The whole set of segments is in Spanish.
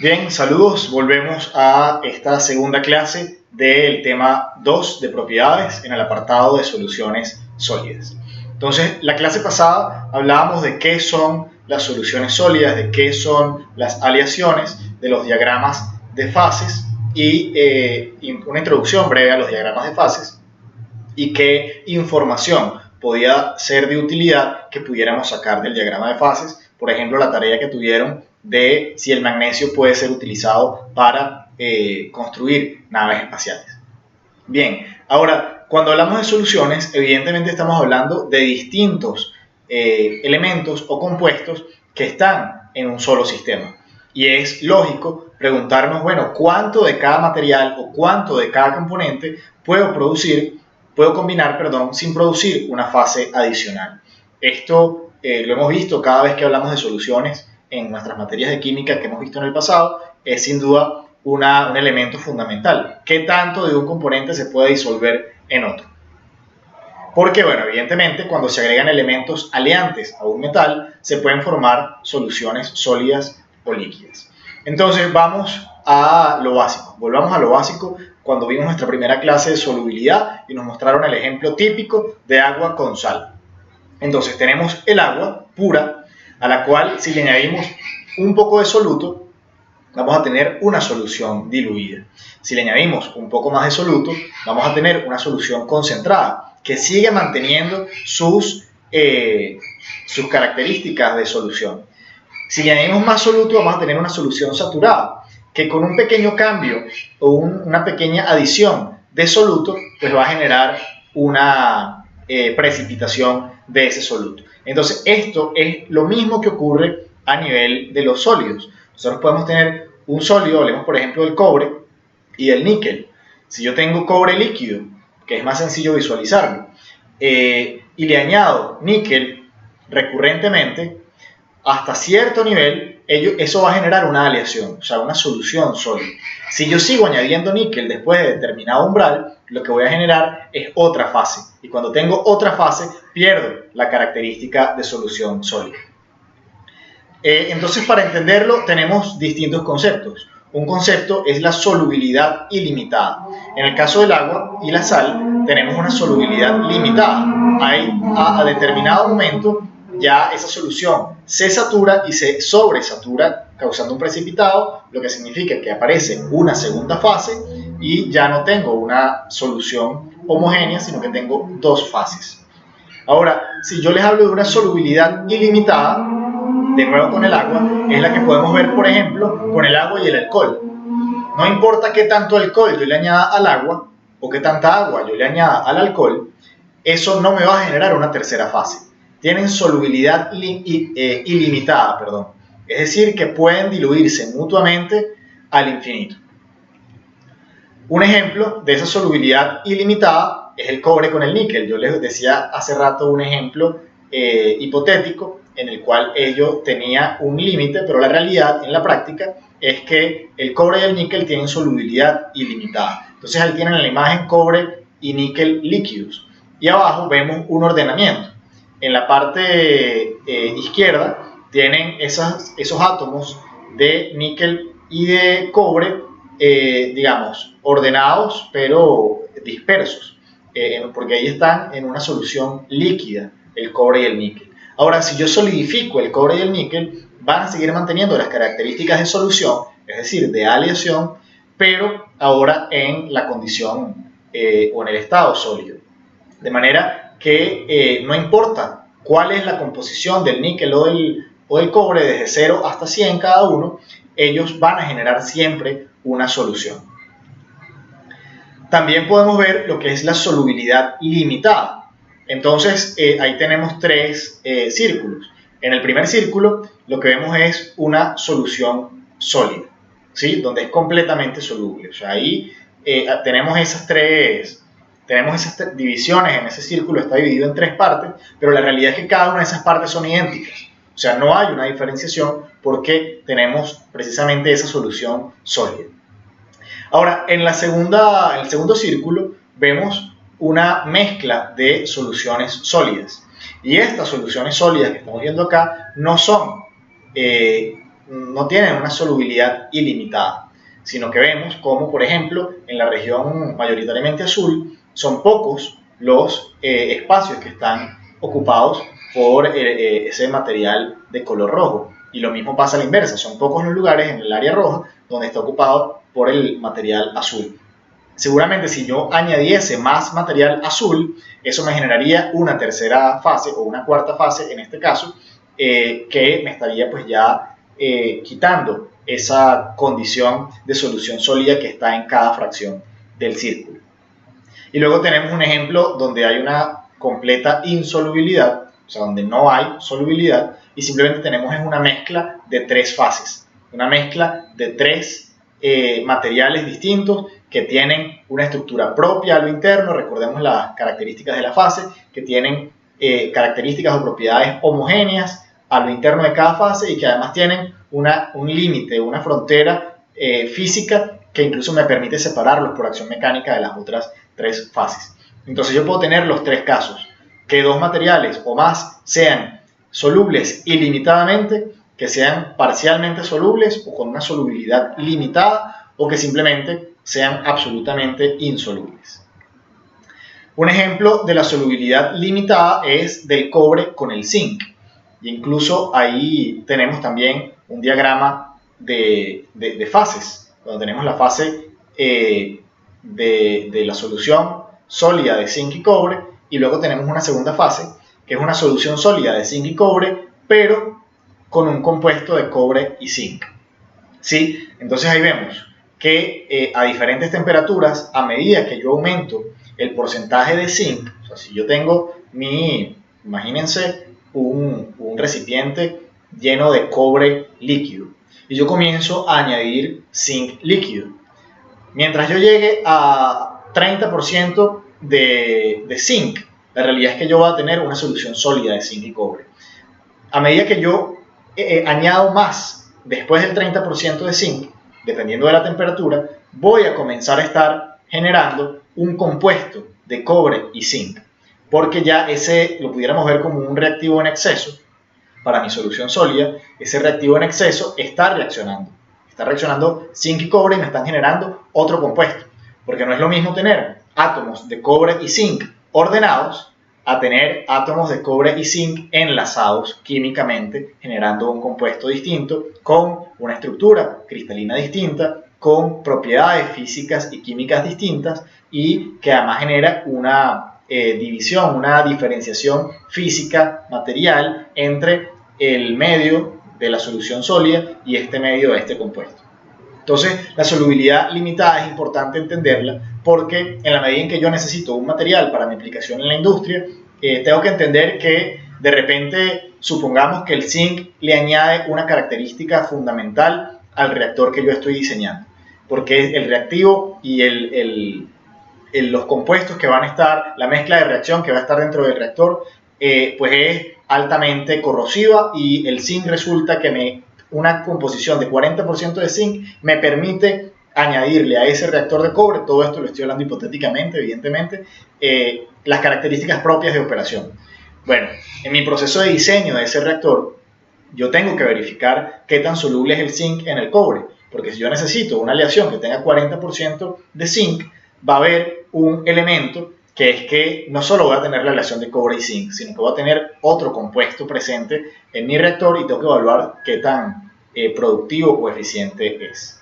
Bien, saludos. Volvemos a esta segunda clase del tema 2 de propiedades en el apartado de soluciones sólidas. Entonces, la clase pasada hablábamos de qué son las soluciones sólidas, de qué son las aleaciones, de los diagramas de fases y una introducción breve a los diagramas de fases y qué información podía ser de utilidad que pudiéramos sacar del diagrama de fases. Por ejemplo, la tarea que tuvieron de si el magnesio puede ser utilizado para construir naves espaciales. Bien, ahora, cuando hablamos de soluciones, evidentemente estamos hablando de distintos elementos o compuestos que están en un solo sistema. Y es lógico preguntarnos, bueno, ¿cuánto de cada material o cuánto de cada componente puedo combinar, sin producir una fase adicional? Esto lo hemos visto cada vez que hablamos de soluciones en nuestras materias de química que hemos visto en el pasado, es sin duda un elemento fundamental. ¿Qué tanto de un componente se puede disolver en otro? Porque, bueno, evidentemente, cuando se agregan elementos aleantes a un metal, se pueden formar soluciones sólidas o líquidas. Entonces, vamos a lo básico. Volvamos a lo básico cuando vimos nuestra primera clase de solubilidad y nos mostraron el ejemplo típico de agua con sal. Entonces, tenemos el agua pura, a la cual si le añadimos un poco de soluto, vamos a tener una solución diluida. Si le añadimos un poco más de soluto, vamos a tener una solución concentrada que sigue manteniendo sus características de solución. Si le añadimos más soluto, vamos a tener una solución saturada, que con un pequeño cambio o una pequeña adición de soluto, pues va a generar una precipitación de ese soluto. Entonces, esto es lo mismo que ocurre a nivel de los sólidos. Nosotros podemos tener un sólido, hablemos por ejemplo del cobre y del níquel. Si yo tengo cobre líquido, que es más sencillo visualizarlo, y le añado níquel recurrentemente, hasta cierto nivel, eso va a generar una aleación, o sea, una solución sólida. Si yo sigo añadiendo níquel después de determinado umbral, lo que voy a generar es otra fase. Y cuando tengo otra fase, pierdo la característica de solución sólida. Entonces, para entenderlo, tenemos distintos conceptos. Un concepto es la solubilidad ilimitada. En el caso del agua y la sal, tenemos una solubilidad limitada. A determinado momento, ya esa solución se satura y se sobresatura, causando un precipitado, lo que significa que aparece una segunda fase y ya no tengo una solución homogénea, sino que tengo dos fases. Ahora, si yo les hablo de una solubilidad ilimitada, de nuevo con el agua, es la que podemos ver, por ejemplo, con el agua y el alcohol. No importa qué tanto alcohol yo le añada al agua o qué tanta agua yo le añada al alcohol, eso no me va a generar una tercera fase. Tienen solubilidad ilimitada, es decir, que pueden diluirse mutuamente al infinito. Un ejemplo de esa solubilidad ilimitada es el cobre con el níquel. Yo les decía hace rato un ejemplo hipotético en el cual ello tenía un límite, pero la realidad en la práctica es que el cobre y el níquel tienen solubilidad ilimitada. Entonces ahí tienen en la imagen cobre y níquel líquidos. Y abajo vemos un ordenamiento. En la parte izquierda tienen esos átomos de níquel y de cobre, digamos, ordenados pero dispersos, porque ahí están en una solución líquida el cobre y el níquel. Ahora, si yo solidifico el cobre y el níquel, van a seguir manteniendo las características de solución, es decir, de aleación, pero ahora en la condición o en el estado sólido. De manera que no importa cuál es la composición del níquel o del cobre, desde 0 hasta 100 cada uno, ellos van a generar siempre una solución. También podemos ver lo que es la solubilidad limitada. Entonces, ahí tenemos tres círculos. En el primer círculo, lo que vemos es una solución sólida, ¿sí? Donde es completamente soluble. O sea, ahí tenemos esas tres divisiones. En ese círculo está dividido en tres partes, pero la realidad es que cada una de esas partes son idénticas. O sea, no hay una diferenciación porque tenemos precisamente esa solución sólida. Ahora, en el segundo círculo, vemos una mezcla de soluciones sólidas. Y estas soluciones sólidas que estamos viendo acá no son no tienen una solubilidad ilimitada, sino que vemos como, por ejemplo, en la región mayoritariamente azul, son pocos los espacios que están ocupados por ese material de color rojo. Y lo mismo pasa a la inversa, son pocos los lugares en el área roja donde está ocupado por el material azul. Seguramente si yo añadiese más material azul, eso me generaría una tercera fase o una cuarta fase en este caso, que me estaría pues ya quitando esa condición de solución sólida que está en cada fracción del círculo. Y luego tenemos un ejemplo donde hay una completa insolubilidad, o sea, donde no hay solubilidad y simplemente tenemos una mezcla de tres fases, una mezcla de tres materiales distintos que tienen una estructura propia a lo interno. Recordemos las características de la fase, que tienen características o propiedades homogéneas a lo interno de cada fase y que además tienen un límite, una frontera física que incluso me permite separarlos por acción mecánica de las otras tres fases. Entonces yo puedo tener los tres casos, que dos materiales o más sean solubles ilimitadamente, que sean parcialmente solubles o con una solubilidad limitada, o que simplemente sean absolutamente insolubles. Un ejemplo de la solubilidad limitada es del cobre con el zinc. Y incluso ahí tenemos también un diagrama de fases, donde tenemos la fase de la solución sólida de zinc y cobre, y luego tenemos una segunda fase, que es una solución sólida de zinc y cobre, pero con un compuesto de cobre y zinc. ¿Sí? Entonces ahí vemos que a diferentes temperaturas, a medida que yo aumento el porcentaje de zinc, o sea, si yo tengo imagínense un recipiente lleno de cobre líquido y yo comienzo a añadir zinc líquido. Mientras yo llegue a 30% de zinc, la realidad es que yo voy a tener una solución sólida de zinc y cobre. A medida que yo añado más después del 30% de zinc, dependiendo de la temperatura, voy a comenzar a estar generando un compuesto de cobre y zinc, porque ya ese lo pudiéramos ver como un reactivo en exceso. Para mi solución sólida, ese reactivo en exceso está reaccionando zinc y cobre y me están generando otro compuesto, porque no es lo mismo tener átomos de cobre y zinc ordenados a tener átomos de cobre y zinc enlazados químicamente, generando un compuesto distinto, con una estructura cristalina distinta, con propiedades físicas y químicas distintas, y que además genera una división, una diferenciación física, material, entre el medio de la solución sólida y este medio de este compuesto. Entonces, la solubilidad limitada es importante entenderla porque en la medida en que yo necesito un material para mi aplicación en la industria, tengo que entender que de repente, supongamos que el zinc le añade una característica fundamental al reactor que yo estoy diseñando, porque el reactivo y los compuestos que van a estar, la mezcla de reacción que va a estar dentro del reactor, pues es altamente corrosiva y el zinc resulta que una composición de 40% de zinc me permite añadirle a ese reactor de cobre, todo esto lo estoy hablando hipotéticamente, evidentemente, las características propias de operación. Bueno, en mi proceso de diseño de ese reactor, yo tengo que verificar qué tan soluble es el zinc en el cobre, porque si yo necesito una aleación que tenga 40% de zinc, va a haber un elemento que es que no solo voy a tener la relación de cobre y zinc, sino que voy a tener otro compuesto presente en mi reactor y tengo que evaluar qué tan productivo o eficiente es.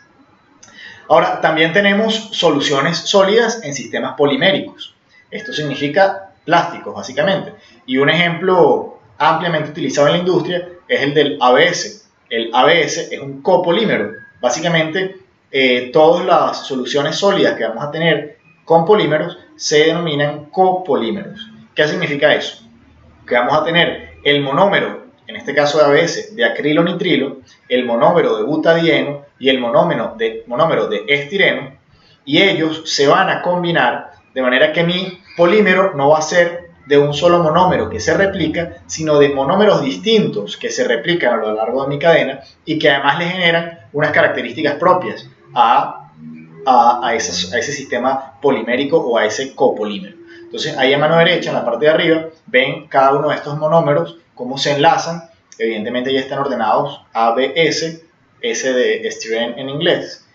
Ahora, también tenemos soluciones sólidas en sistemas poliméricos. Esto significa plásticos, básicamente. Y un ejemplo ampliamente utilizado en la industria es el del ABS. El ABS es un copolímero. Básicamente, todas las soluciones sólidas que vamos a tener con polímeros se denominan copolímeros. ¿Qué significa eso? Que vamos a tener el monómero, en este caso de ABS, de acrilonitrilo, el monómero de butadieno y el monómero de estireno, y ellos se van a combinar de manera que mi polímero no va a ser de un solo monómero que se replica, sino de monómeros distintos que se replican a lo largo de mi cadena y que además le generan unas características propias a ese sistema polimérico o a ese copolímero. Entonces ahí a mano derecha, en la parte de arriba, ven cada uno de estos monómeros, cómo se enlazan. Evidentemente ya están ordenados ABS S de styrene en inglés.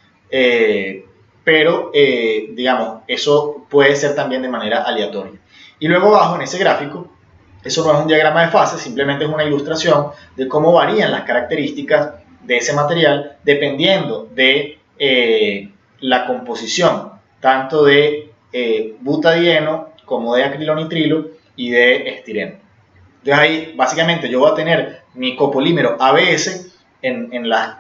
Pero digamos, eso puede ser también de manera aleatoria. Y luego abajo en ese gráfico, eso no es un diagrama de fases, simplemente es una ilustración de cómo varían las características de ese material dependiendo de la composición, tanto de butadieno como de acrilonitrilo y de estireno. Entonces ahí básicamente yo voy a tener mi copolímero ABS en las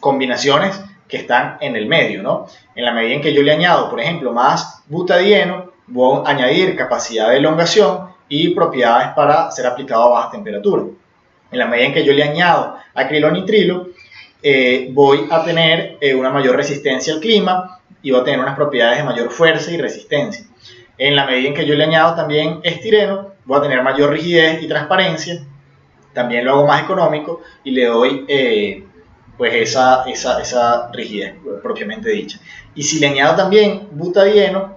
combinaciones que están en el medio, ¿no? En la medida en que yo le añado, por ejemplo, más butadieno, voy a añadir capacidad de elongación y propiedades para ser aplicado a bajas temperaturas. En la medida en que yo le añado acrilonitrilo, voy a tener una mayor resistencia al clima y voy a tener unas propiedades de mayor fuerza y resistencia. En la medida en que yo le añado también estireno, voy a tener mayor rigidez y transparencia. También lo hago más económico y le doy pues esa rigidez propiamente dicha. Y si le añado también butadieno,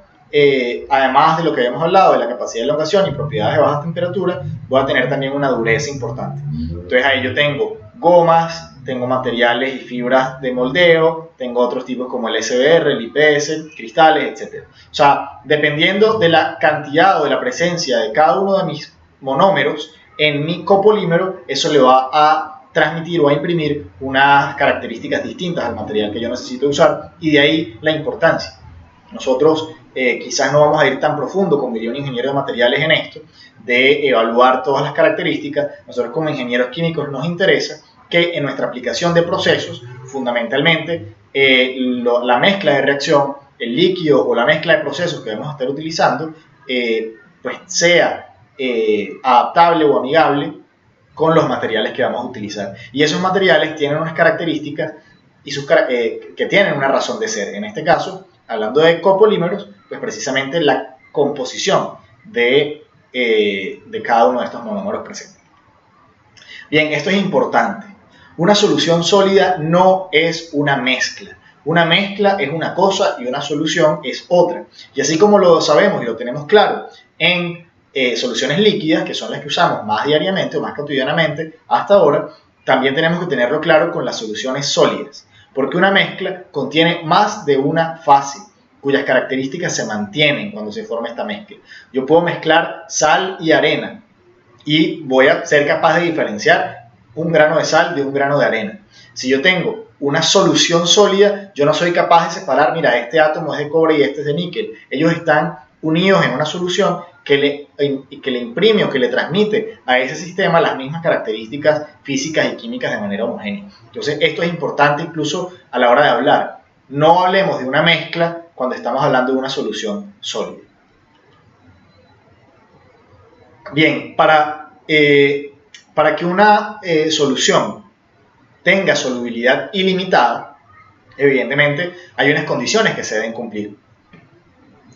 además de lo que habíamos hablado de la capacidad de elongación y propiedades de baja temperatura, voy a tener también una dureza importante. Entonces ahí yo tengo gomas, tengo materiales y fibras de moldeo, tengo otros tipos como el SBR, el IPS, cristales, etc. O sea, dependiendo de la cantidad o de la presencia de cada uno de mis monómeros en mi copolímero, eso le va a transmitir o a imprimir unas características distintas al material que yo necesito usar, y de ahí la importancia. Nosotros quizás no vamos a ir tan profundo como iría un ingeniero de materiales en esto, de evaluar todas las características. Nosotros como ingenieros químicos nos interesa que en nuestra aplicación de procesos, fundamentalmente, la mezcla de reacción, el líquido o la mezcla de procesos que vamos a estar utilizando, pues sea adaptable o amigable con los materiales que vamos a utilizar. Y esos materiales tienen unas características y que tienen una razón de ser. En este caso, hablando de copolímeros, pues precisamente la composición de cada uno de estos monómeros presentes. Bien, esto es importante. Una solución sólida no es una mezcla. Una mezcla es una cosa y una solución es otra. Y así como lo sabemos y lo tenemos claro en soluciones líquidas, que son las que usamos más diariamente o más cotidianamente hasta ahora, también tenemos que tenerlo claro con las soluciones sólidas. Porque una mezcla contiene más de una fase, cuyas características se mantienen cuando se forma esta mezcla. Yo puedo mezclar sal y arena y voy a ser capaz de diferenciar un grano de sal de un grano de arena. Si yo tengo una solución sólida, yo no soy capaz de separar, mira, este átomo es de cobre y este es de níquel. Ellos están unidos en una solución que le imprime o que le transmite a ese sistema las mismas características físicas y químicas de manera homogénea. Entonces, esto es importante incluso a la hora de hablar. No hablemos de una mezcla cuando estamos hablando de una solución sólida. Bien, para que una solución tenga solubilidad ilimitada, evidentemente hay unas condiciones que se deben cumplir.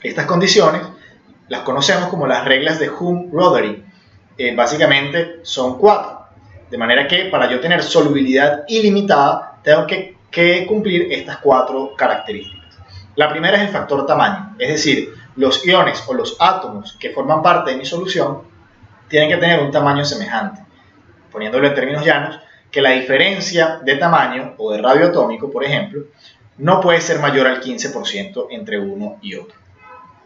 Estas condiciones las conocemos como las reglas de Hume-Rothery. Básicamente son 4. De manera que para yo tener solubilidad ilimitada, tengo que cumplir estas 4 características. La primera es el factor tamaño, es decir, los iones o los átomos que forman parte de mi solución tienen que tener un tamaño semejante. Poniéndolo en términos llanos, que la diferencia de tamaño o de radio atómico, por ejemplo, no puede ser mayor al 15% entre uno y otro.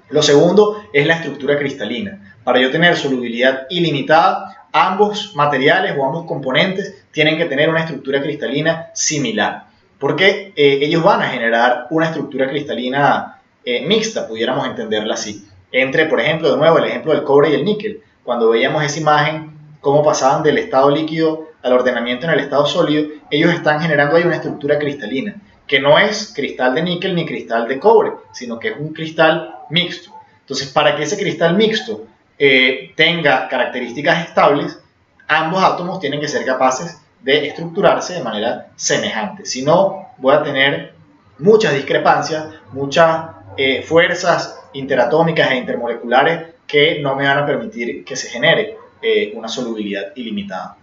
Lo segundo es la estructura cristalina. Para yo tener solubilidad ilimitada, ambos materiales o ambos componentes tienen que tener una estructura cristalina similar, porque ellos van a generar una estructura cristalina mixta, pudiéramos entenderla así, entre, por ejemplo, de nuevo el ejemplo del cobre y el níquel. Cuando veíamos esa imagen, cómo pasaban del estado líquido al ordenamiento en el estado sólido, ellos están generando ahí una estructura cristalina, que no es cristal de níquel ni cristal de cobre, sino que es un cristal mixto. Entonces, para que ese cristal mixto tenga características estables, ambos átomos tienen que ser capaces de estructurarse de manera semejante. Si no, voy a tener muchas discrepancias, muchas fuerzas interatómicas e intermoleculares que no me van a permitir que se genere una solubilidad ilimitada.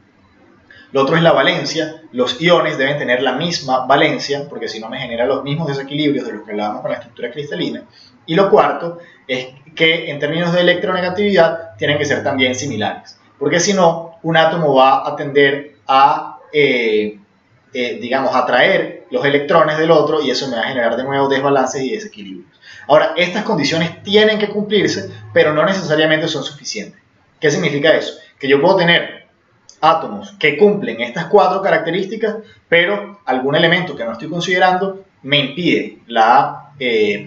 Lo otro es la valencia. Los iones deben tener la misma valencia, porque si no me genera los mismos desequilibrios de los que hablábamos con la estructura cristalina. Y lo cuarto es que en términos de electronegatividad tienen que ser también similares, porque si no, un átomo va a tender a digamos, atraer los electrones del otro y eso me va a generar de nuevo desbalances y desequilibrios. Ahora, estas condiciones tienen que cumplirse, pero no necesariamente son suficientes. ¿Qué significa eso? Que yo puedo tener átomos que cumplen estas 4 características, pero algún elemento que no estoy considerando me impide la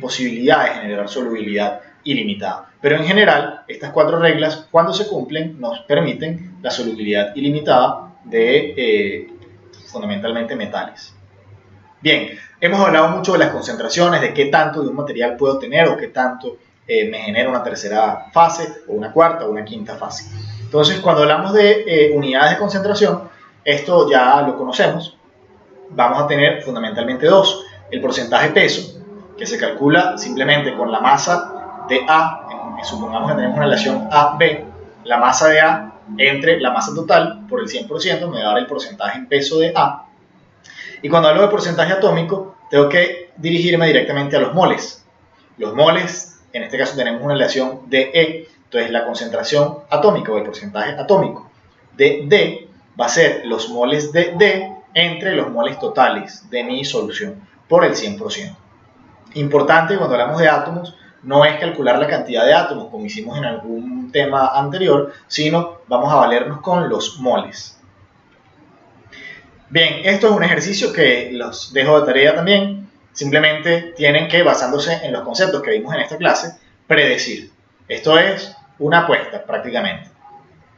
posibilidad de generar solubilidad ilimitada. Pero en general, estas 4 reglas, cuando se cumplen, nos permiten la solubilidad ilimitada de fundamentalmente metales. Bien, hemos hablado mucho de las concentraciones, de qué tanto de un material puedo tener o qué tanto me genera una tercera fase o una cuarta o una quinta fase. Entonces, cuando hablamos de unidades de concentración, esto ya lo conocemos. Vamos a tener fundamentalmente 2. El porcentaje peso, que se calcula simplemente con la masa de A, supongamos que tenemos una relación A-B, la masa de A entre la masa total por el 100% me va a dar el porcentaje en peso de A. Y cuando hablo de porcentaje atómico, tengo que dirigirme directamente a los moles. Los moles, en este caso tenemos una relación de entonces la concentración atómica o el porcentaje atómico de D va a ser los moles de D entre los moles totales de mi solución por el 100%. Importante cuando hablamos de átomos, no es calcular la cantidad de átomos como hicimos en algún tema anterior, sino vamos a valernos con los moles. Bien, esto es un ejercicio que los dejo de tarea también. Simplemente tienen que, basándose en los conceptos que vimos en esta clase, predecir. Esto es una apuesta prácticamente.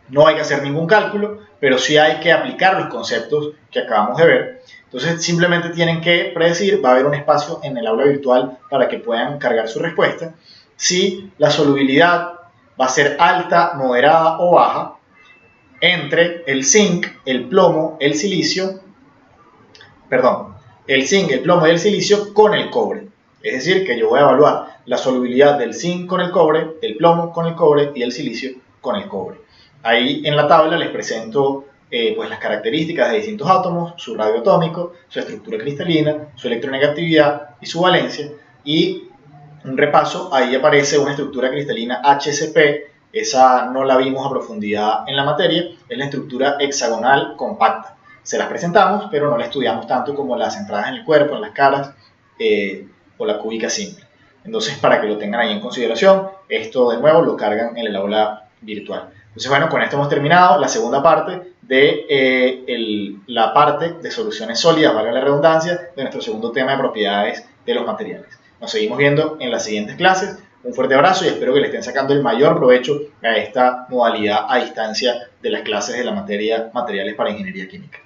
No hay que hacer ningún cálculo, pero sí hay que aplicar los conceptos que acabamos de ver. Entonces simplemente tienen que predecir, va a haber un espacio en el aula virtual para que puedan cargar su respuesta, si la solubilidad va a ser alta, moderada o baja entre el zinc, el plomo, el silicio, el zinc, el plomo y el silicio con el cobre. Es decir, que yo voy a evaluar la solubilidad del zinc con el cobre, del plomo con el cobre y el silicio con el cobre. Ahí en la tabla les presento pues las características de distintos átomos, su radio atómico, su estructura cristalina, su electronegatividad y su valencia. Y un repaso, ahí aparece una estructura cristalina HCP, esa no la vimos a profundidad en la materia, es la estructura hexagonal compacta. Se las presentamos, pero no la estudiamos tanto como las entradas en el cuerpo, en las caras o la cúbica simple. Entonces, para que lo tengan ahí en consideración, esto de nuevo lo cargan en el aula virtual. Entonces, bueno, con esto hemos terminado la segunda parte de la parte de soluciones sólidas, valga la redundancia, de nuestro segundo tema de propiedades de los materiales. Nos seguimos viendo en las siguientes clases. Un fuerte abrazo y espero que le estén sacando el mayor provecho a esta modalidad a distancia de las clases de la materia materiales para ingeniería química.